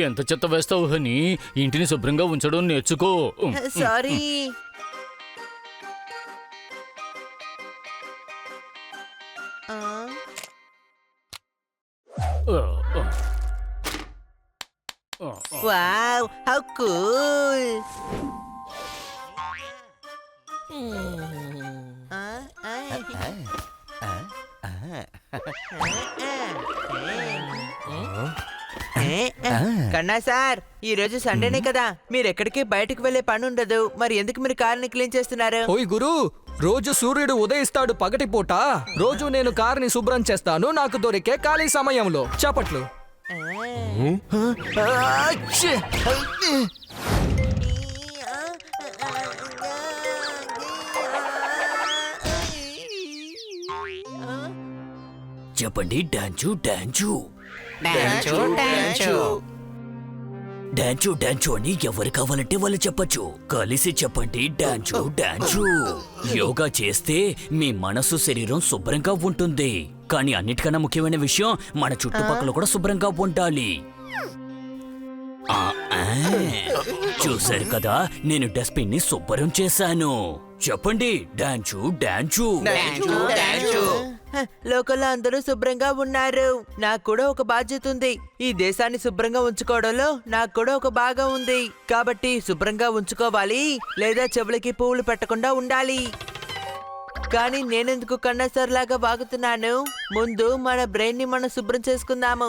ఎంత చెత్త వేస్తావు హనీ, ఇంటిని శుభ్రంగా ఉంచడం నేర్చుకో. సారీ. Wow, how cool. కన్నా సార్, ఈ రోజు సండేనే కదా, మీరు ఎక్కడికి బయటకు వెళ్లే పని ఉండదు. మరి ఎందుకు మీరు కారుని క్లీన్ చేస్తున్నారు? ఓయ్ గురు, రోజు సూర్యుడు ఉదయిస్తాడు పగటిపూట. రోజు నేను కారుని శుభ్రం చేస్తాను నాకు దొరికే ఖాళీ సమయంలో. చప్పట్లు. చెప్పండి డాన్చు డాన్చు డాన్చు డాన్చు డాన్చు డాన్చు అని ఎవరు కావాలంటే వాళ్ళు చెప్పచ్చు. కలిసి చెప్పండి డాన్చు డాన్చు. యోగా చేస్తే మీ మనసు శరీరం శుభ్రంగా ఉంటుంది. కానీ అన్నిటికన్నా ముఖ్యమైన విషయం, మన చుట్టుపక్కల కూడా శుభ్రంగా ఉండాలి. చూశారు కదా, నేను డస్ట్బిన్ ని శుభ్రం చేశాను. చెప్పండి డాన్చు డాన్చు. లోకల్లో అందరూ శుభ్రంగా ఉన్నారు. నాకు కూడా ఒక బాధ్యత ఉంది. ఈ దేశాన్ని శుభ్రంగా ఉంచుకోవడంలో నాకు కూడా ఒక భాగం ఉంది. కాబట్టి శుభ్రంగా ఉంచుకోవాలి, లేదా చెవులకి పువ్వులు పెట్టకుండా ఉండాలి. కానీ నేనెందుకు కన్నా సార్ లాగా వాగుతున్నాను? ముందు మన బ్రెయిన్ ని మనం శుభ్రం చేసుకుందాము.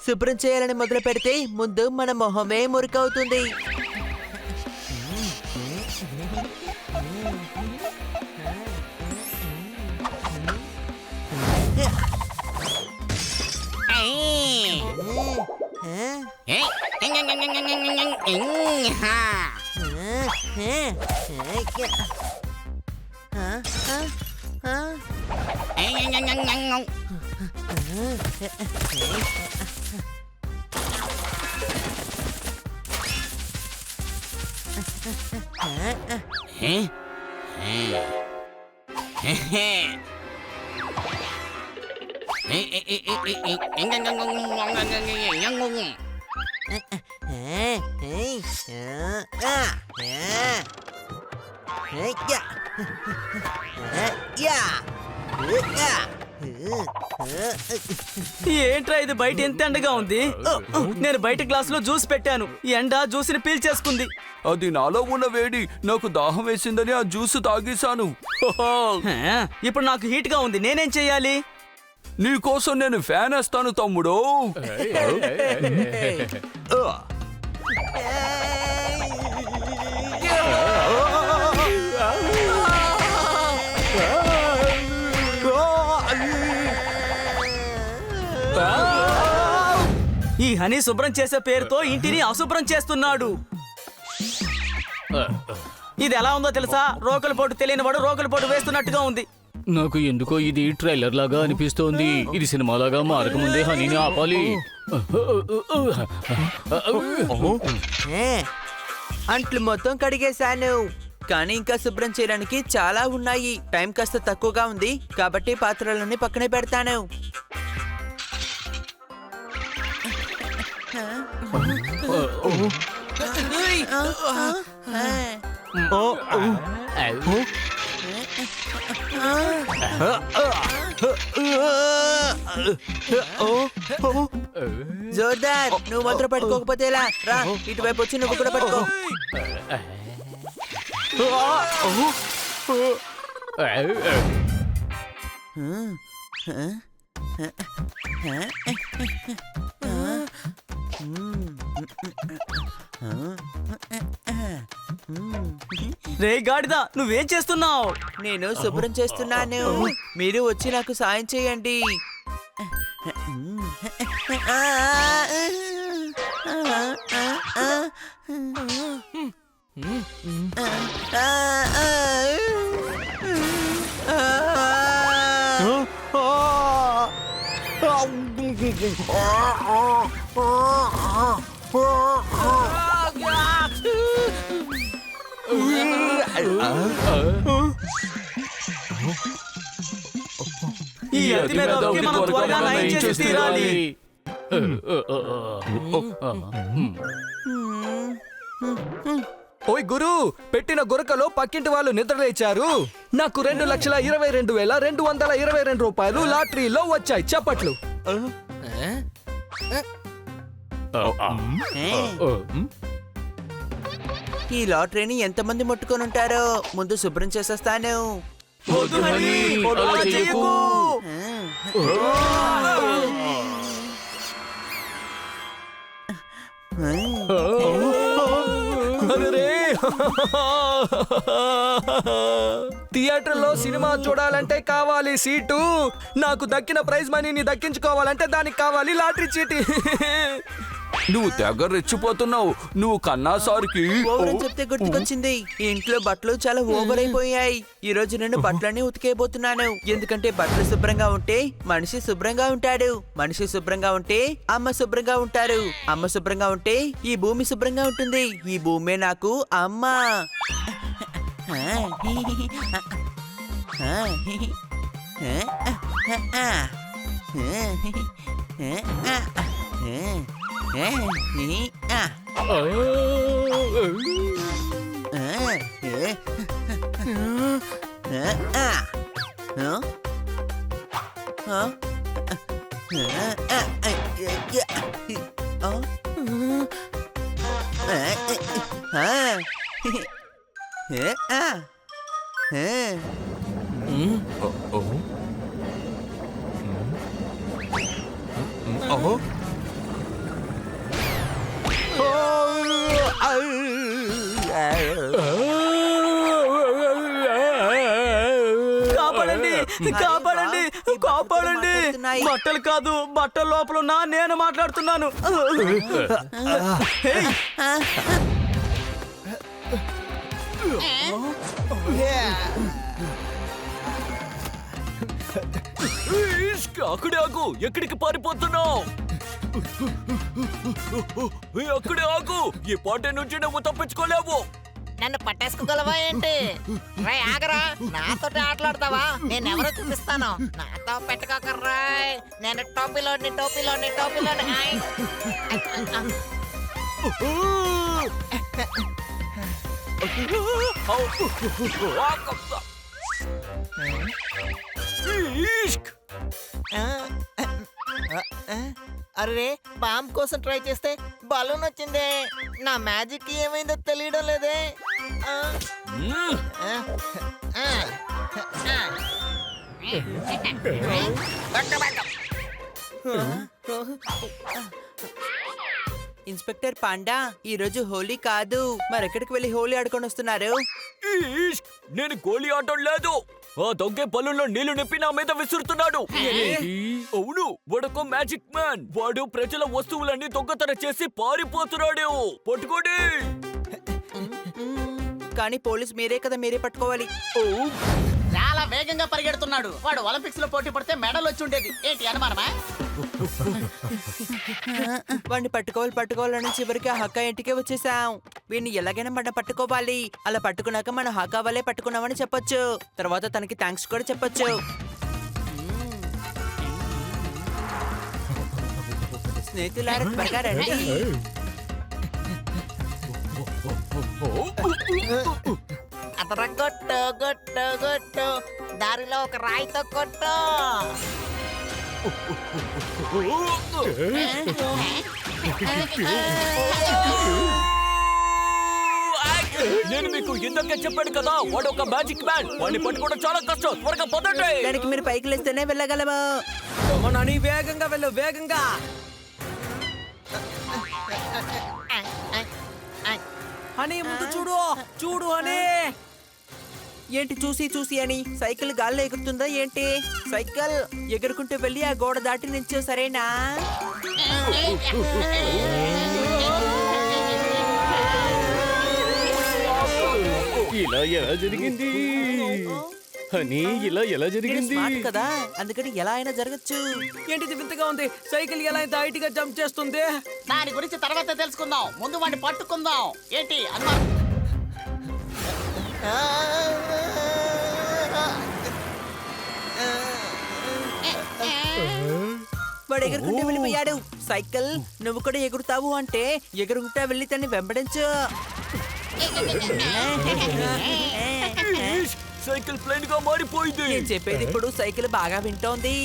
శుభ్రం చేయాలని మొదలు పెడితే ముందు మన మొహమే మురికవుతుంది. ఏంట్రా ఇది, బయట ఎంత ఎండగా ఉంది. నేను బయట గ్లాస్ లో జ్యూస్ పెట్టాను, ఎండ జ్యూస్ ని పీల్చేసుకుంది. అది నాలో ఉన్న వేడి నాకు దాహం వేసిందని ఆ జ్యూస్ తాగేశాను. ఇప్పుడు నాకు హీట్ గా ఉంది, నేనేం చెయ్యాలి? నీకోసం నేను ఫ్యాన్ వేస్తాను తమ్ముడు. ఈ హనీ శుభ్రం చేసే పేరుతో ఇంటిని అశుభ్రం చేస్తున్నాడు. ఇది ఎలా ఉందో తెలుసా? రోకల పోటు తెలియని వాడు రోకల పోటు వేస్తున్నట్టుగా ఉంది. నాకు ఎందుకో ఇది ట్రైలర్ లాగా అనిపిస్తోంది. ఇది సినిమాలాగా మారకముందే హనీని ఆపాలి. అంట్లు మొత్తం కడిగేశాను, కానీ ఇంకా శుభ్రం చేయడానికి చాలా ఉన్నాయి. టైం కాస్త తక్కువగా ఉంది, కాబట్టి పాత్రలన్నీ పక్కనే పెడతాను. జోర్దార్, నువ్వు మాత్రం పట్టుకోకపోతే ఎలా? రా, ఇటువైపు వచ్చి నువ్వు కూడా పట్టుకో. రే గాడిద నువ్వేం చేస్తున్నావు? నేను శుభ్రం చేస్తున్నాను. మీరు వచ్చి నాకు సాయం చేయండి. ఈ అతి మేధావికి మనం త్వరగా నయం చేసి తీరాలి. ఓయ్ గురు, పెట్టిన గురకలో పక్కింటి వాళ్ళు నిద్రలేచారు. నాకు 2,22,222 రూపాయలు లాటరీలో వచ్చాయి. చప్పట్లు. ఈ లాటరీని ఎంతమంది ముట్టుకొని ఉంటారో ముందు శుభ్రం చేసేస్తాను. వద్దు హనీ, అలా చేయకు. అరెరే! థియేటర్లో సినిమా చూడాలంటే కావాలి సీటు. నాకు దక్కిన ప్రైజ్ మనీని దక్కించుకోవాలంటే దానికి కావాలి లాటరీ చీటీ. నువ్వు తెగ రెచ్చిపోతున్నావు. నువ్వు కన్నా సార్కి ఓవర్ అని చెప్తే గుర్తుకొచ్చింది. ఈ ఇంట్లో బట్టలు చాలా ఓవర్ అయిపోయాయి. ఈ రోజు నేను బట్టలన్నీ ఉతికేయబోతున్నాను. ఎందుకంటే బట్టలు శుభ్రంగా ఉంటే మనిషి శుభ్రంగా ఉంటాడు. మనిషి శుభ్రంగా ఉంటే అమ్మ శుభ్రంగా ఉంటారు. అమ్మ శుభ్రంగా ఉంటే ఈ భూమి శుభ్రంగా ఉంటుంది. ఈ భూమే నాకు అమ్మ. కాపాడండి, కాపాడండి, కాపాడండి. బట్టలు కాదు, బట్టల లోపల ఉన్నా నేను మాట్లాడుతున్నాను. హేయ్, అక్కడే ఆగు. ఎక్కడికి పారిపోతున్నావు? అక్కడే ఆగు. ఈ పాట నుంచి నువ్వు తప్పించుకోలేవు. నన్ను పట్టేసుకోగలవా ఏంటి? రే ఆగరా, నాతో ఆటలాడతావా? నేనెవరో చూపిస్తాను. నాతో పెట్టుకోకర్రా. నేను టోపీలోని. ఆయ్. అరే, బాంబ్ కోసం ట్రై చేస్తే బలూన్ వచ్చిందే. నా మ్యాజిక్ ఏమైందో తెలియడం లేదే. ఇన్స్పెక్టర్ పాండా, ఈ రోజు హోలీ కాదు. మరెక్కడికి వెళ్ళి హోలీ ఆడుకొని వస్తున్నారు? నేను గోళీ ఆటం లేదు. ఆ దొంగ పళ్ళులో నీళ్లు నింపి నా మీద విసురుతున్నాడు. అవును, వాడొక మ్యాజిక్ మ్యాన్. వాడు ప్రజల వస్తువులన్నీ దొంగతనం చేసి పారిపోతున్నాడు. పట్టుకోండి. కానీ పోలీస్ మీరే కదా, మీరే పట్టుకోవాలి. చాలా వేగంగా పరిగెడుతున్నాడు. వాడు ఒలింపిక్స్ లో పోటీ పడితే మెడల్ వచ్చి ఉండేది. ఏంటి అనుమానమా? వాడిని పట్టుకోవాలని చివరికి ఆ హక్కా ఇంటికే వచ్చేసాం. వీడిని ఎలాగైనా మనం పట్టుకోవాలి. అలా పట్టుకున్నాక మన హక్కా వాళ్ళే పట్టుకున్నామని చెప్పొచ్చు. తర్వాత తనకి థ్యాంక్స్ కూడా చెప్పొచ్చు. స్నేహితులారా, త్వరగా రండి. అతర కొట్టు. దారిలో ఒక రాయితో కొట్టు. నేను మీకు ఇందాకే చెప్పాను కదా, వాడు ఒక మ్యాజిక్ మ్యాన్. వాడిని పట్టుకోవడం చాలా కష్టం. త్వరగా పదండి. దానికి మీరు పైకి లేస్తేనే వెళ్ళగలము. నాని వేగంగా వెళ్ళు, వేగంగా. హనీ ముందు చూడు, చూడు హనీ. ఏంటి చూసి చూసి అని సైకిల్ గాల్లో ఎగురుతుందా ఏంటి? సైకిల్ ఎగురుకుంటూ వెళ్ళి ఆ గోడ దాటి నించో, సరేనా? ఇలా ఎలా జరిగింది హనీ? ఇలా ఎలా నేను జరిగింది? స్మార్ట్ కదా, అందుకని ఎలా అయినా జరగచ్చు. ఏంటిది వింతగా ఉంది, సైకిల్ ఎలా ఇంత హైట్ గా జంప్ చేస్తుంది? దాని గురించి తర్వాత తెలుసుకుందాం. ముందు వాడిని పట్టుకుందాం. ఏంటి అనుమానం? వాడు ఎగురుకుంటూ వెళ్ళిపోయాడు. సైకిల్ నువ్వు కూడా ఎగురుతావు అంటే ఎగురుకుంటా వెళ్ళి తన్ని వెంబడించు. సైకిల్ ప్లేన్ గా మారిపోయింది. నేను చెప్పేది ఇప్పుడు సైకిల్ బాగా వింటోంది.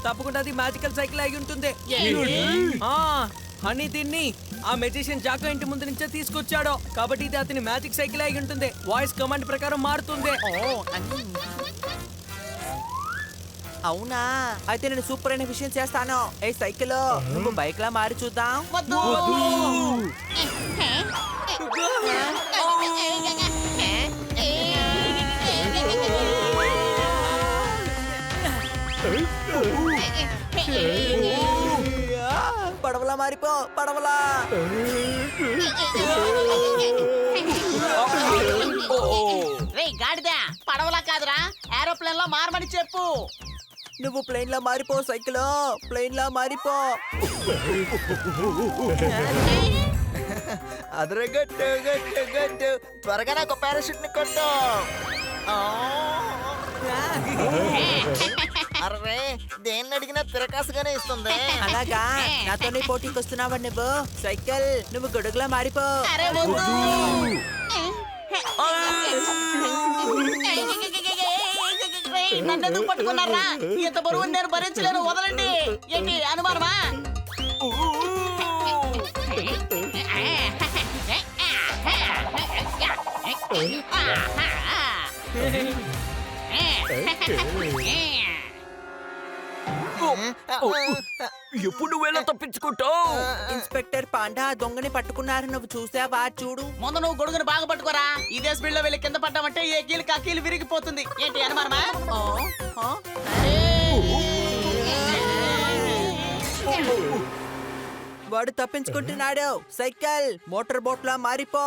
తప్పకుండా అది మ్యాజికల్ సైకిల్ అయి ఉంటుంది. హనీ దీన్ని ఆ మెజిషియన్ జాకో ఇంటి ముందు నుంచే తీసుకొచ్చాడు, కాబట్టి ఇది అతని మ్యాజిక్ సైకిల్ అయి ఉంటుంది. వాయిస్ కమాండ్ ప్రకారం మారుతుంది. అవునా, అయితే నేను సూపర్ అయిన విషయం చేస్తాను. ఏ సైకిల్ నువ్వు బైక్ లా మారి చూద్దాం. పడవలా మారిపో, పడవలా. రేయ్ గాడిదా, పడవలా కాదురా, ఏరోప్లేన్ లో మారమని చెప్పు. నువ్వు ప్లేన్ లా మారిపో, సైకిల్ ప్లేన్ లా మారిపో. అదరగట్టు గట్టు గట్టు, త్వరగా నాకు పారాషూట్ ని కొట్టు. అరే, దేన్ని అడిగినా తిరకాసుగానే ఇస్తుంది. అలాగా, నాతోనే పోటీకి వస్తున్నావా నువ్వు? సైకిల్ నువ్వు గొడుగులా మారిపో. అరే వద్దు. రేయ్, నన్నెందుకు పట్టుకున్నారా? ఇంత బరువు నేను భరించలేను, వదలండి. ఏంటి అనుమానమా? ఎప్పుడు నువ్వేలా తప్పించుకుంటావు? ఇన్స్పెక్టర్ పాండా ఆ దొంగని పట్టుకున్నారు, నువ్వు చూసావా? చూడు. ముందు నువ్వు గొడుగును బాగా పట్టుకోరా. ఇదే స్పీడ్ లో వెళ్ళి కింద పడ్డామంటే ఏ కీలు కా కీలు విరిగిపోతుంది. ఏంటి అనుమానమా? వాడు తప్పించుకుంటున్నాడు. సైకిల్ మోటార్ బోట్ లా మారిపో.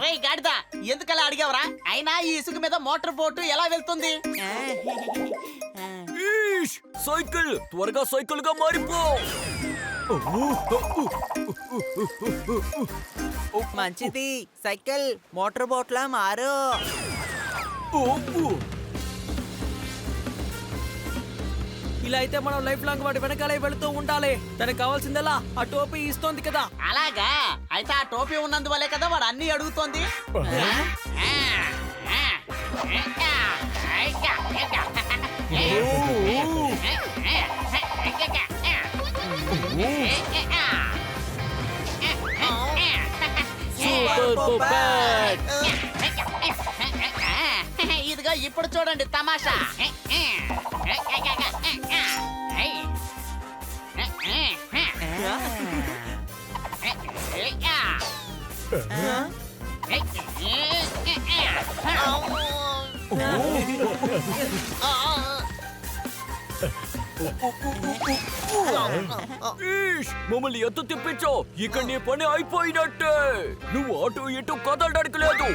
రేయ్ గాడిదా, ఎందుకలా అడిగావరా? అయినా ఈ ఇసుక మీద మోటార్ బోటు ఎలా వెళ్తుంది? సైకిల్ త్వరగా సైకిల్ గా మారిపో. మంచిది, సైకిల్ మోటార్ బోట్ లా మారు. ఇలా అయితే మనం లైఫ్ లాంగ్ వాడి వెనకాలే వెళుతూ ఉండాలి. తనకు కావాల్సిందలా ఆ టోపీ ఇస్తోంది కదా. అలాగా, అయితే ఆ టోపీ ఉన్నందువల్లే కదా వాడు అన్ని అడుగుతోంది. ఇదిగో ఇప్పుడు చూడండి తమాషా. మమ్మల్ని ఎంత తిప్పించావు, ఇక నీ పని అయిపోయినట్టే. నువ్వు అటు ఇటు కదలడానికి లేదు.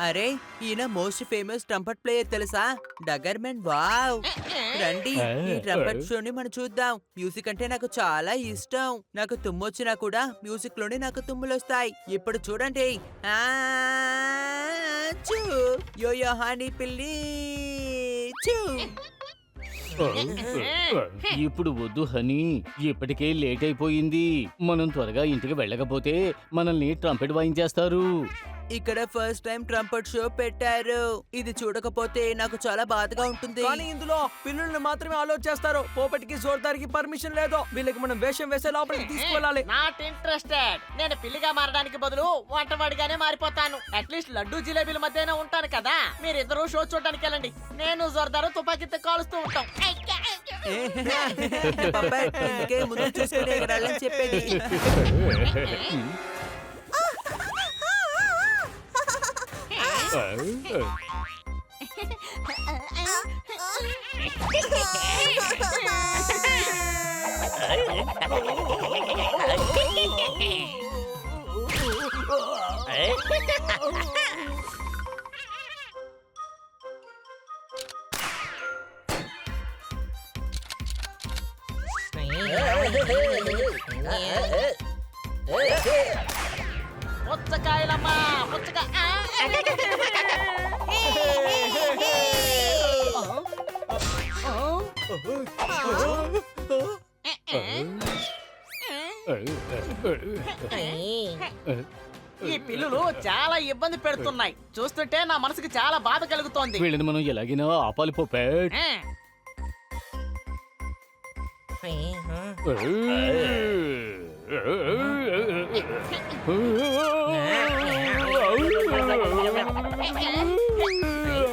అరే, ఈయన మోస్ట్ ఫేమస్ ట్రంపెట్ ప్లేయర్ తెలుసా? డగర్మెన్. వావ్, రండి ఈ ట్రంపెట్ షోని మనం చూద్దాం. మ్యూజిక్ అంటే నాకు చాలా ఇష్టం. నాకు తుమ్మొచ్చినా కూడా మ్యూజిక్ లోనే నాకు తుమ్ములు వస్తాయి. ఇప్పుడు చూడండి. ఆ, చూ, యోయో హానీ పిల్లి చూ. ఇప్పుడు వద్దు హనీ, ఇప్పటికే లేట్ అయిపోయింది. మనం త్వరగా ఇంటికి వెళ్ళకపోతే మనల్ని ట్రంపెట్ వాయించేస్తారు. ఇక్కడ ఫస్ట్ టైం ట్రంపెట్ షో పెట్టారు. ఇది చూడకపోతే నాకు చాలా బాధగా ఉంటుంది. కానీ ఇందులో పిల్లుల్ని మాత్రమే అలో చేస్తారు. పోపటికి జోర్దారికి పర్మిషన్ లేదు. వీళ్ళకి మనం వేషం వేసే లోపలికి తీసుకెళ్ళాలి. Not interested. నేను పిల్లిగా మారడానికి బదులు వంటవాడిగానే మారిపోతాను. అట్లీస్ట్ లడ్డు జిలేబీల మధ్యనే ఉంటాను కదా. మీరిద్దరూ షో చూడడానికి వెళ్ళండి. నేను జోర్దారు తుపాకీతో కాలుస్తూ ఉంటాం. పాపాయ్, ఇందుకే ముందు చూసుకుని ఎగరాలని చెప్పేది. పుచ్చకాయలమ్మా పుచ్చకాయ. ఈ పిల్లులు చాలా ఇబ్బంది పెడుతున్నాయి. చూస్తుంటే నా మనసుకి చాలా బాధ కలుగుతోంది. వీళ్ళని మనం ఎలాగినా ఆపాలి పోపెట్.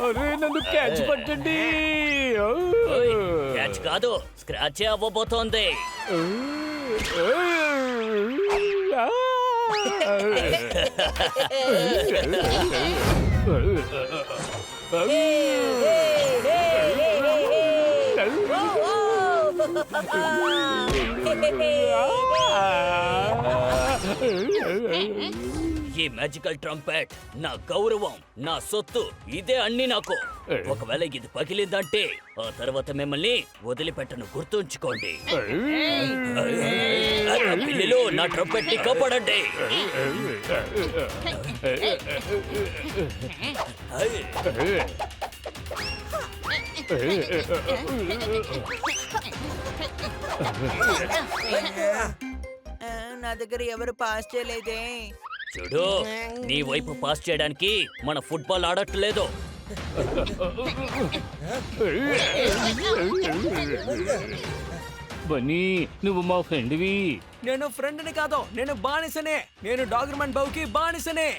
అరే నన్ను క్యాచ్ పట్టండి. క్యాచ్ కాదు, స్క్రాచ్ అవ్వబోతోంది. ఈ మ్యాజికల్ ట్రంపెట్ నా గౌరవం, నా సొత్తు, ఇదే అన్ని నాకు. ఒకవేళ ఇది పగిలిందంటే ఆ తర్వాత మిమ్మల్ని వదిలిపెట్టను, గుర్తుంచుకోండి. పిల్లలు, నా ట్రంపెట్ ని కాపాడండి. నా దగ్గర ఎవరు పాస్ చేయలేదే. చూడు, నీ వైపు పాస్ చేయడానికి మన ఫుట్బాల్ ఆడట్లేదు. బన్నీ, నువ్వు మా ఫ్రెండ్వి. నేను ఫ్రెండ్ని కాదు, నేను బానిసనే. నేను డాగర్మన్ బావుకి బానిసనే.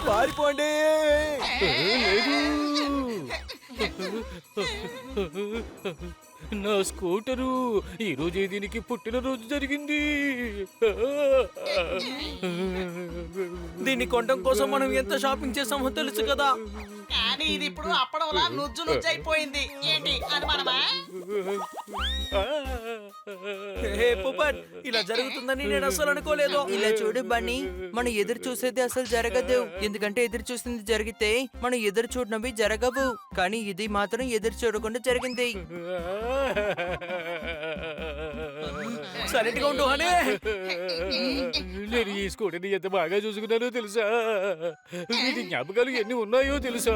పారిపోండి. నా స్కూటరు, ఈ రోజే దీనికి పుట్టినరోజు జరిగింది. దీన్ని కొనడం కోసం మనం ఎంత షాపింగ్ చేసామో తెలుసు కదా. కానీ ఇది ఇప్పుడు అప్పడంలా నుజ్జు నుజ్జు అయిపోయింది. ఏంటి అనుమానమా? హే పుప్పట్, ఇలా జరుగుతుందని నేను అసలు అనుకోలేదు. ఇలా చూడు బన్నీ, మనం ఎదురు చూసేది అసలు జరగదు. ఎందుకంటే ఎదురు చూసింది జరిగితే మనం ఎదురు చూడనవి జరగవు. కానీ ఇది మాత్రం ఎదురు చూడకుండా జరిగింది. సైలెంట్ గా ఉండు హనీ. నేను ఈ స్కూటర్ని ఎంత బాగా చూసుకున్నానో తెలుసా? వీటి జ్ఞాపకాలు ఎన్ని ఉన్నాయో తెలుసా?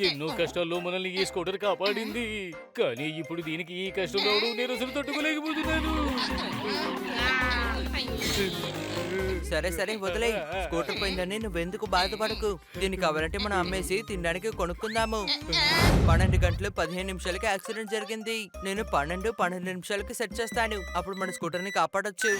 ఎన్నో కష్టాల్లో మనల్ని ఈ స్కూటర్ కాపాడింది. కానీ ఇప్పుడు దీనికి ఈ కష్టం రావడం నేను అసలు తట్టుకోలేకపోతున్నాను. సరే సరే వదిలే. స్కూటర్ పోయిందని నువ్వెందుకు బాధపడకు. దీన్ని కావాలంటే మనం అమ్మేసి తినడానికి కొనుక్కుందాము. 12 గంటలు 15 నిమిషాలకి యాక్సిడెంట్ జరిగింది. నేను 12 నిమిషాలకి సెట్ చేస్తాను. అప్పుడు మన స్కూటర్ ని కాపాడొచ్చు.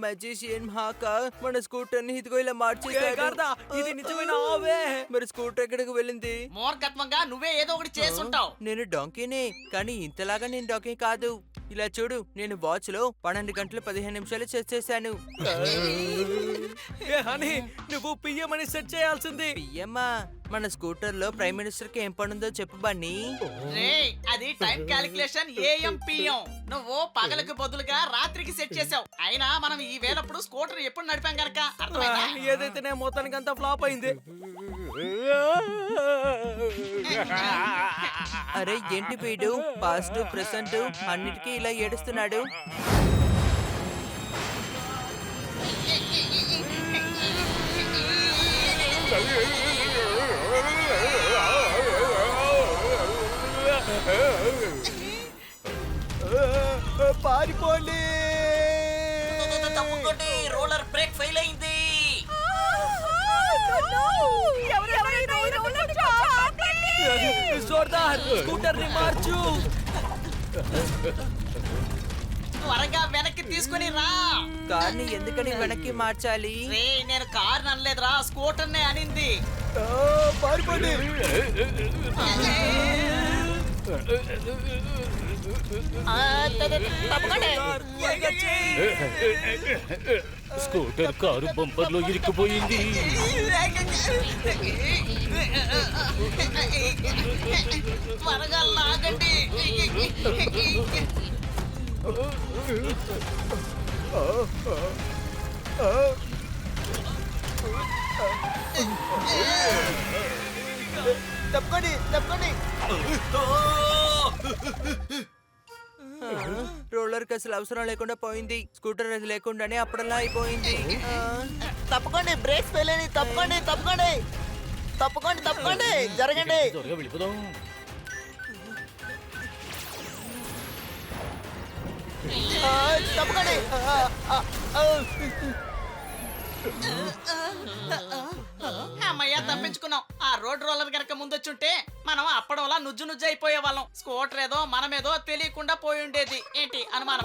మెజిషియన్ మహాక మన స్కూటర్ ని ఇదిగో ఇలా ఏ మార్చేసాడు. గార్దా, ఇది నిజమైన ఆవే. మరి స్కూటర్ ఎక్కడికి వెళ్ళింది? మూర్ఖత్వంగా నువ్వే ఏదో ఒకటి చేసుంటావు. నేను డాంకీనే, కానీ ఇంతలాగా నేను డాంకీ కాదు. ఇలా చూడు, నేను వాచ్ లో 12 గంటలు 15 నిమిషాలు సెట్ చేశాను. ఏ హనీ, నువ్వు పిఎం అని సెట్ చేయాల్సింది. పియ్యమ్మా, మన స్కూటర్ లో ప్రైమ్ మినిస్టర్ కి ఏం పనుందో చెప్పు బన్నీ. రే అది టైం క్యాలిక్యులేషన్ AM PM. నువ్వు పగలకు బదులుగా రాత్రికి సెట్ చేసావు. అయినా మనం ఈ వేళప్పుడు స్కూటర్ ఎప్పుడు నడిపాం గనక అర్థమైందా? ఏదైతేనే మొత్తానికి అంతా ఫ్లాప్ అయింది. అరే ఏంటి వీడు పాస్ట్ ప్రెసెంట్ అన్నిటికీ ఇలా ఏడుస్తున్నాడు? పారిపోండి. తప్పుకోండి, రోలర్ బ్రేక్ ఫెయిల్ అయింది. జోర్దార్, స్కూటర్ ని మార్చు. త్వరగా వెనక్కి తీసుకుని రా. కార్ని ఎందుకని వెనక్కి మార్చాలి? రే నేను కారు అనలేదురా, స్కూటర్ నే అనింది. పారిపోండి. స్కూటర్ కారు బంపర్ లో ఇరుక్కుపోయింది. త్వరగా లాగండి. తప్పండి, తప్పండి. రోలర్ కి అసలు అవసరం లేకుండా పోయింది. స్కూటర్ అది లేకుండానే అప్పుడలా అయిపోయింది. తప్పకండి, బ్రేక్స్ ఫెయిల్ అయినాయి. తప్పకండి, తప్పకండి, తప్పకండి, తప్పకండి, జరగండి. త్వరగా వెళ్ళిపోదాం. తప్పకండి. అమ్మయ్య తప్పించుకున్నాం. ఆ రోడ్ రోలర్ గనక ముందొచ్చుంటే మనం అప్పడంలా నుజ్జు నుజ్జు అయిపోయే వాళ్ళం. స్కూటర్ ఏదో మనమేదో తెలియకుండా పోయి ఉండేది. ఏంటి అనుమానం?